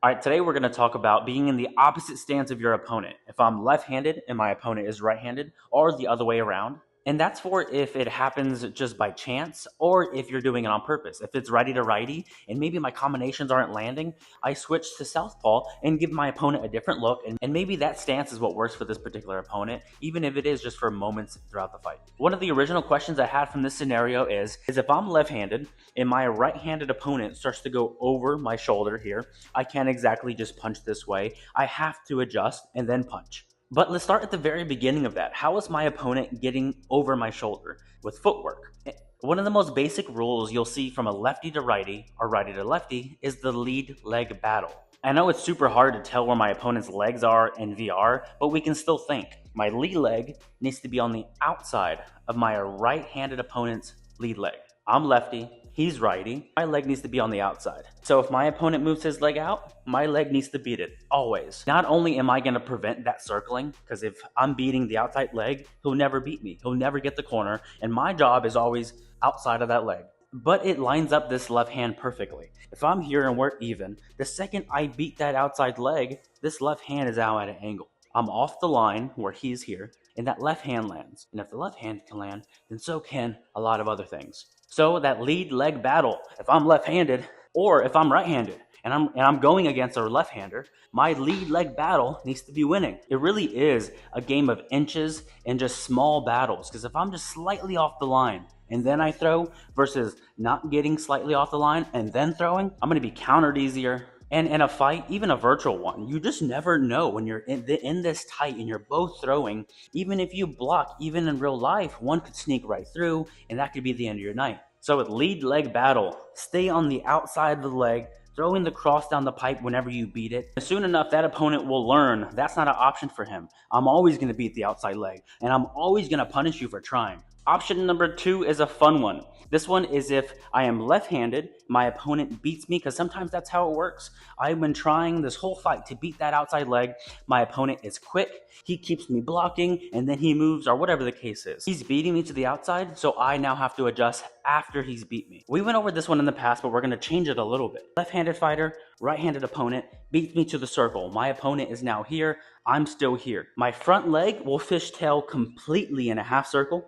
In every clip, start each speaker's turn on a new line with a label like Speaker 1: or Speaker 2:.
Speaker 1: All right, today we're going to talk about being in the opposite stance of your opponent. If I'm left-handed and my opponent is right-handed, or the other way around. And that's for if it happens just by chance or if you're doing it on purpose. If it's righty to righty and maybe my combinations aren't landing, I switch to southpaw and give my opponent a different look. And maybe that stance is what works for this particular opponent, even if it is just for moments throughout the fight. One of the original questions I had from this scenario is if I'm left-handed and my right-handed opponent starts to go over my shoulder here, I can't exactly just punch this way. I have to adjust and then punch. But let's start at the very beginning of that. How is my opponent getting over my shoulder? With footwork. One of the most basic rules you'll see from a lefty to righty or righty to lefty is the lead leg battle. I know it's super hard to tell where my opponent's legs are in VR, but we can still think. My lead leg needs to be on the outside of my right-handed opponent's lead leg. I'm lefty. He's righty. My leg needs to be on the outside. So if my opponent moves his leg out, my leg needs to beat it, always. Not only am I going to prevent that circling, because if I'm beating the outside leg, he'll never beat me. He'll never get the corner, and my job is always outside of that leg. But it lines up this left hand perfectly. If I'm here and we're even, the second I beat that outside leg, this left hand is out at an angle. I'm off the line where he's here, and that left hand lands. And if the left hand can land, then so can a lot of other things. So that lead leg battle, if I'm left-handed or if I'm right-handed and I'm going against a left-hander, my lead leg battle needs to be winning. It really is a game of inches and just small battles, because if I'm just slightly off the line and then I throw versus not getting slightly off the line and then throwing, I'm going to be countered easier. And in a fight, even a virtual one, you just never know when you're in this tight and you're both throwing. Even if you block, even in real life, one could sneak right through and that could be the end of your night. So with lead leg battle, stay on the outside of the leg, throwing the cross down the pipe whenever you beat it. Soon enough, that opponent will learn that's not an option for him. I'm always going to beat the outside leg, and I'm always going to punish you for trying. Option number 2 is a fun one. This one is if I am left-handed, my opponent beats me, because sometimes that's how it works. I've been trying this whole fight to beat that outside leg. My opponent is quick. He keeps me blocking, and then he moves, or whatever the case is. He's beating me to the outside, so I now have to adjust after he's beat me. We went over this one in the past, but we're going to change it a little bit. Left-handed fighter, right-handed opponent, beats me to the circle. My opponent is now here. I'm still here. My front leg will fishtail completely in a half circle.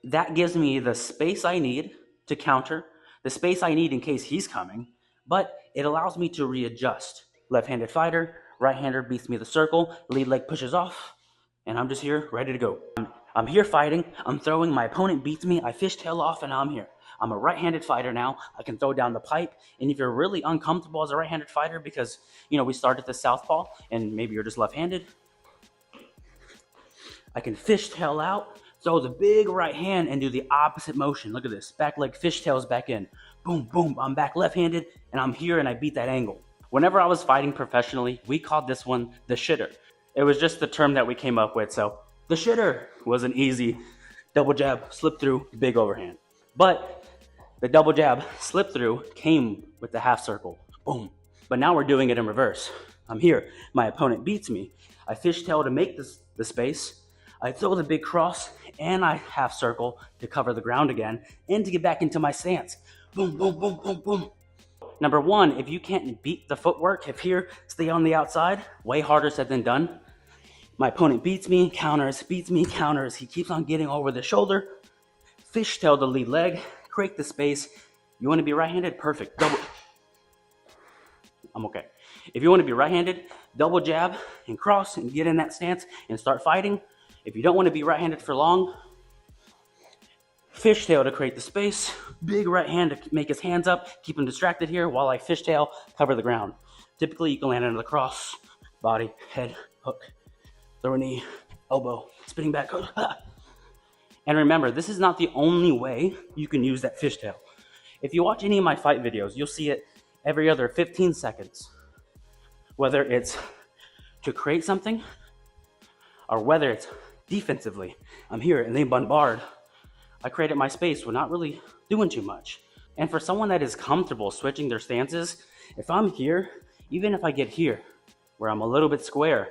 Speaker 1: That gives me the space I need to counter, the space I need in case he's coming, but it allows me to readjust. Left-handed fighter, right-hander beats me the circle, lead leg pushes off, and I'm just here ready to go. I'm here fighting, I'm throwing, my opponent beats me, I fishtail off, and I'm here. I'm a right-handed fighter now. I can throw down the pipe, and if you're really uncomfortable as a right-handed fighter because, we started the southpaw, and maybe you're just left-handed, I can fishtail out, throw the big right hand and do the opposite motion. Look at this. Back leg fishtails back in. Boom, boom. I'm back left-handed and I'm here and I beat that angle. Whenever I was fighting professionally, we called this one the shitter. It was just the term that we came up with. So the shitter was an easy double jab, slip through, big overhand. But the double jab, slip through came with the half circle. Boom. But now we're doing it in reverse. I'm here. My opponent beats me. I fishtail to make the space. I throw the big cross and I half circle to cover the ground again and to get back into my stance. Boom, boom, boom, boom, boom. Number 1, if you can't beat the footwork, if here, stay on the outside, way harder said than done. My opponent beats me, counters, he keeps on getting over the shoulder. Fishtail the lead leg, create the space. You want to be right-handed? Perfect. Double. I'm okay. If you want to be right-handed, double jab and cross and get in that stance and start fighting. If you don't want to be right-handed for long, fishtail to create the space, big right hand to make his hands up, keep him distracted here while I fishtail, cover the ground. Typically, you can land into the cross, body, head, hook, throw a knee, elbow, spinning back. And remember, this is not the only way you can use that fishtail. If you watch any of my fight videos, you'll see it every other 15 seconds. Whether it's to create something or whether it's defensively, I'm here and they bombard. I created my space. We're not really doing too much. And for someone that is comfortable switching their stances, if I'm here, even if I get here, where I'm a little bit square,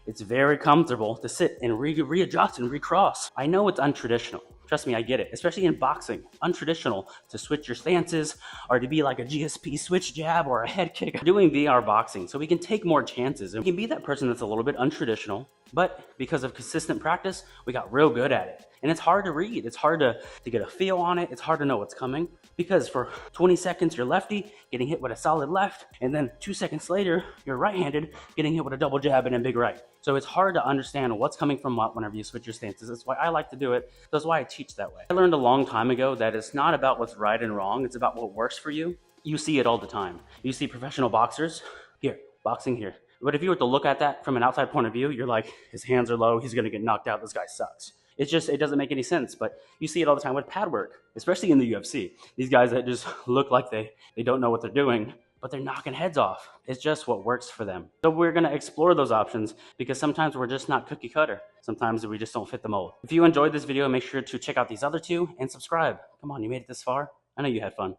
Speaker 1: it's very comfortable to sit and readjust and recross. I know it's untraditional. Trust me, I get it. Especially in boxing, untraditional to switch your stances or to be like a GSP switch jab or a head kick. We're doing VR boxing so we can take more chances and we can be that person that's a little bit untraditional, but because of consistent practice, we got real good at it. And it's hard to read. It's hard to get a feel on it. It's hard to know what's coming because for 20 seconds, you're lefty getting hit with a solid left. And then 2 seconds later, you're right-handed getting hit with a double jab and a big right. So it's hard to understand what's coming from what whenever you switch your stances. That's why I like to do it. That's why I teach that way. I learned a long time ago that it's not about what's right and wrong. It's about what works for you. You see it all the time. You see professional boxers here, boxing here. But if you were to look at that from an outside point of view, you're like, his hands are low, he's gonna get knocked out, this guy sucks. It doesn't make any sense, but you see it all the time with pad work, especially in the UFC. These guys that just look like they don't know what they're doing, but they're knocking heads off. It's just what works for them. So we're gonna explore those options because sometimes we're just not cookie cutter. Sometimes we just don't fit the mold. If you enjoyed this video, make sure to check out these other two and subscribe. Come on, you made it this far? I know you had fun.